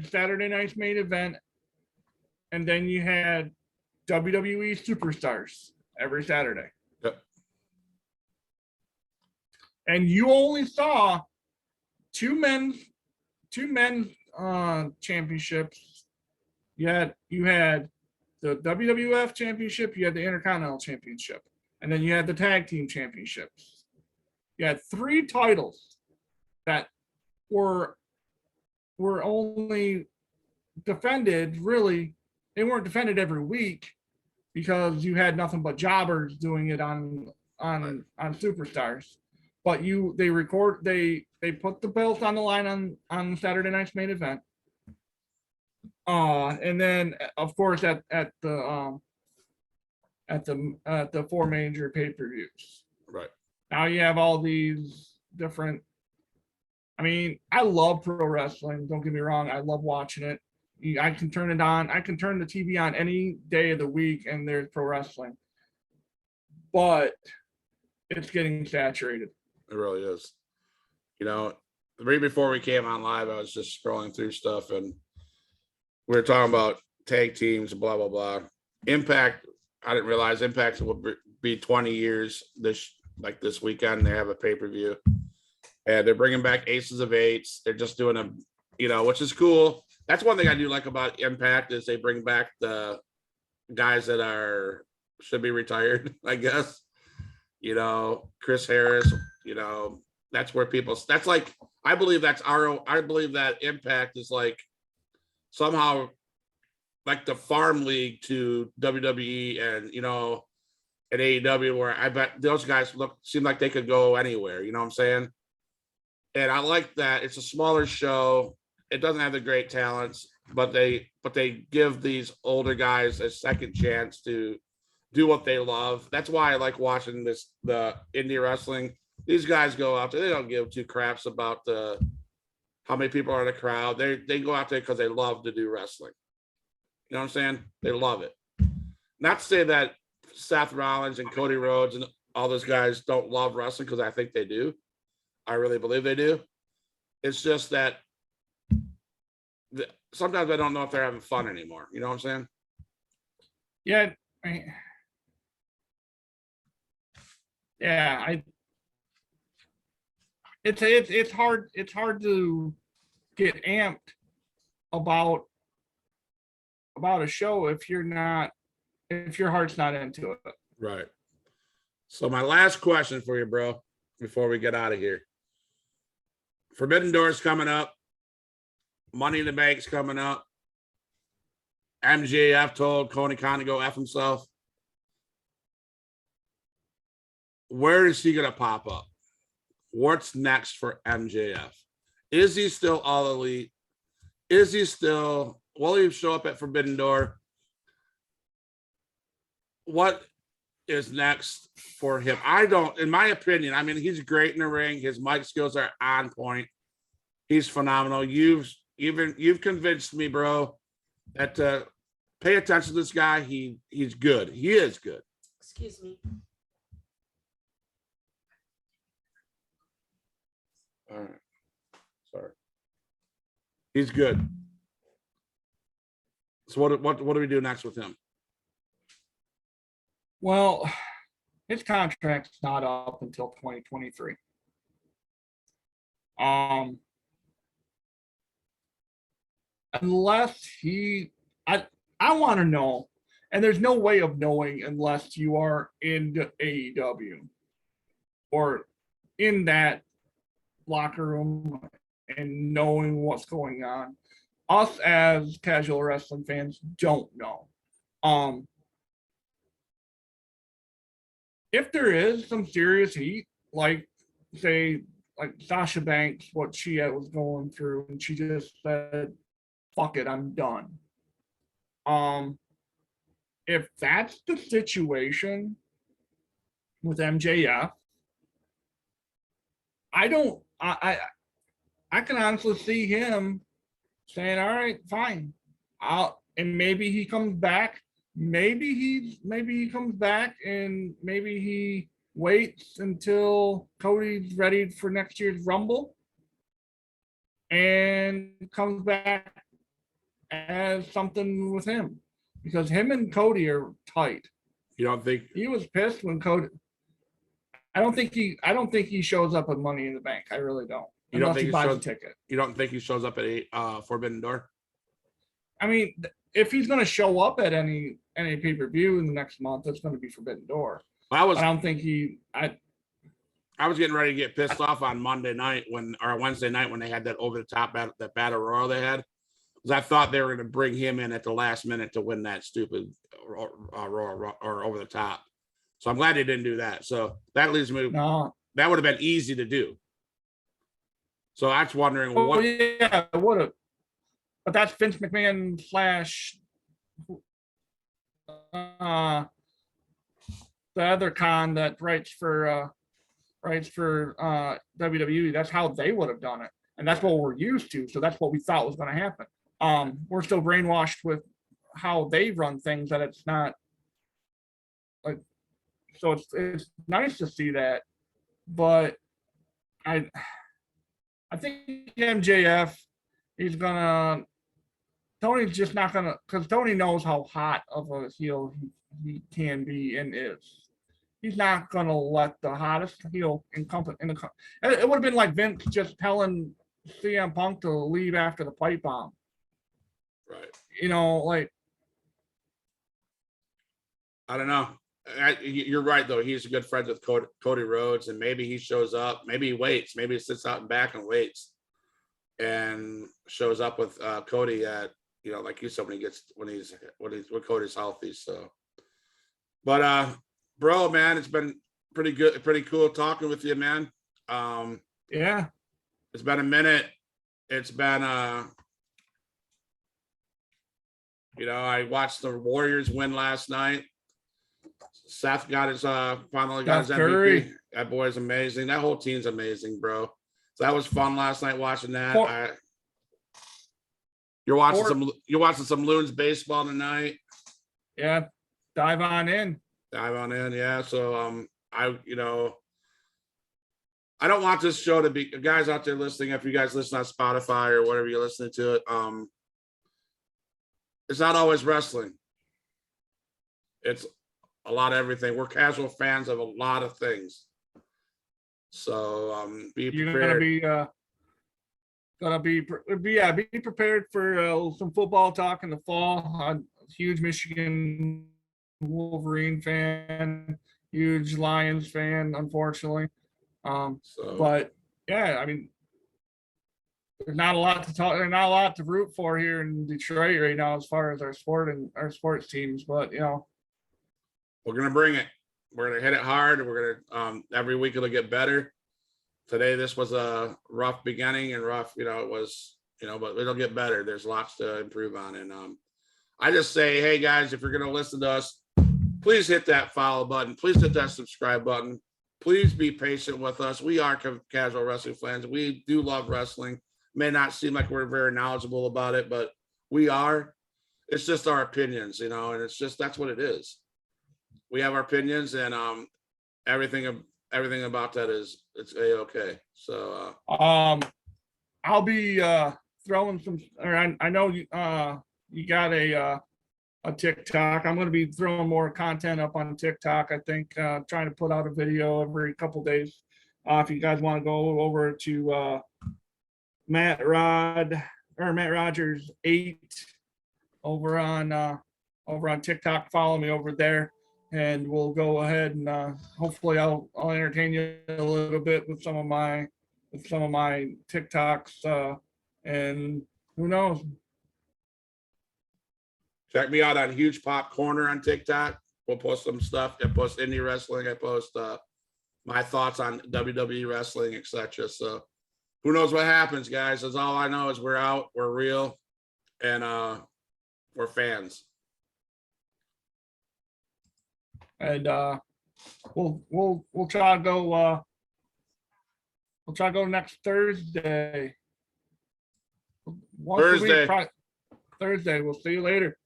Saturday night's main event, and then you had WWE Superstars every Saturday. Yep. And you only saw two men's championships. You had the WWF championship, you had the Intercontinental Championship, and then you had the tag team championships. You had 3 titles that were only defended, really, they weren't defended every week because you had nothing but jobbers doing it on Superstars. But they put the belt on the line on Saturday night's main event. And then of course at the 4 major pay-per-views. Right. Now you have all these different, I mean, I love pro wrestling. Don't get me wrong. I love watching it. I can turn it on. I can turn the TV on any day of the week and there's pro wrestling. But it's getting saturated. It really is. You know, right before we came on live, I was just scrolling through stuff and we were talking about tag teams, blah, blah, blah. Impact, I didn't realize Impact will be 20 years this weekend. They have a pay-per-view. And they're bringing back Aces of Eights. They're just doing a, you know, which is cool. That's one thing I do like about Impact is they bring back the guys that should be retired, I guess. You know, Chris Harris, you know, that's where that's like, I believe that Impact is like somehow like the farm league to WWE and, you know, and AeW, where I bet those guys seem like they could go anywhere. You know what I'm saying? And I like that it's a smaller show. It doesn't have the great talents, but they give these older guys a second chance to do what they love. That's why I like watching the indie wrestling. These guys go out there, they don't give two craps about how many people are in the crowd. They go out there because they love to do wrestling. You know what I'm saying? They love it. Not to say that Seth Rollins and Cody Rhodes and all those guys don't love wrestling, because I think they do. I really believe they do. It's just that sometimes I don't know if they're having fun anymore. You know what I'm saying? Yeah. It's hard to get amped about a show if your heart's not into it. Right. So my last question for you, bro, before we get out of here. Forbidden Door's coming up. Money in the Bank's coming up. MJF told Coney Khan to go F himself. Where is he going to pop up? What's next for MJF? Is he still All Elite? Will he show up at Forbidden Door? What is next for him? In my opinion, I mean, he's great in the ring. His mic skills are on point. He's phenomenal. You've convinced me, bro, that pay attention to this guy. He's good. He is good. Excuse me. All right. Sorry. He's good. So what do we do next with him? Well, his contract's not up until 2023. Unless I want to know, and there's no way of knowing unless you are in AEW or in that locker room and knowing what's going on. Us as casual wrestling fans don't know. If there is some serious heat, like say like Sasha Banks, what she was going through, and she just said, fuck it, I'm done. If that's the situation with MJF, I can honestly see him saying, all right, fine. And maybe he comes back. Maybe he comes back and maybe he waits until Cody's ready for next year's Rumble and comes back as something with him, because him and Cody are tight. You don't think He was pissed when Cody? I don't think he shows up at Money in the Bank. I really don't. You don't think he he buys shows- a ticket. You don't think he shows up at Forbidden Door? I mean, if he's going to show up at any pay-per-view in the next month, it's going to be Forbidden Door. I But I don't think I was getting ready to get pissed off on Monday night or Wednesday night when they had that over the top that battle royal they had, because I thought they were going to bring him in at the last minute to win that stupid royal or over the top. So I'm glad they didn't do that. So that leaves me. no. That would have been easy to do. So I was wondering Oh what. yeah, it would have. But that's Vince McMahon / the other con that writes for WWE. That's how they would have done it. and that's what we're used to. So that's what we thought was going to happen. We're still brainwashed with how they run things that it's not like. So it's nice to see that, but I think MJF, Tony's just not gonna, because Tony knows how hot of a heel he can be and is. He's not gonna let the hottest heel it would have been like Vince just telling CM Punk to leave after the pipe bomb. Right. You know, like, I don't know. You're right though. He's good friends with Cody Rhodes, and maybe he shows up. Maybe he waits. Maybe he sits out and back and waits, and shows up with Cody at, you know, like you said, when Cody's healthy. So, but bro, man, it's been pretty good, pretty cool talking with you, man. yeah, It's been a minute. It's been you know, I watched the Warriors win last night. Seth got his finally got his MVP. Curry. That boy's amazing. That whole team's amazing, bro. So that was fun last night watching that. You're watching some Loons baseball tonight. Yeah, dive on in. Yeah. So I don't want this show to be, guys out there listening, if you guys listen on Spotify or whatever you're listening to it, it's not always wrestling. It's a lot of everything. We're casual fans of a lot of things. So be prepared. You're gonna be prepared for some football talk in the fall. I'm a huge Michigan Wolverine fan, huge Lions fan, unfortunately. But yeah, I mean, there's not a lot to talk. There's not a lot to root for here in Detroit right now as far as our sports teams. But you know, we're gonna bring it. We're gonna hit it hard. We're gonna every week it'll get better. Today this was a rough beginning and rough, you know, it was, you know, but it'll get better. There's lots to improve on. And I just say, hey guys, if you're gonna listen to us, please hit that follow button. Please hit that subscribe button. Please be patient with us. We are casual wrestling fans. We do love wrestling. May not seem like we're very knowledgeable about it, but we are. It's just our opinions, you know, and it's just, that's what it is. We have our opinions, and everything about that is, it's a-okay. So I'll be throwing some, or I know you got a TikTok. I'm going to be throwing more content up on TikTok. I think trying to put out a video every couple days. If you guys want to go over to Matt Rogers 8 over on TikTok, follow me over there, and we'll go ahead and hopefully I'll entertain you a little bit with some of my TikToks, and who knows. Check me out on Huge Pop Corner on TikTok. We'll post some stuff. I post indie wrestling. I post my thoughts on WWE wrestling, etc. So who knows what happens, guys? That's all I know is we're out, we're real, and we're fans. And we'll try to go next Thursday. Thursday. Thursday. We'll see you later.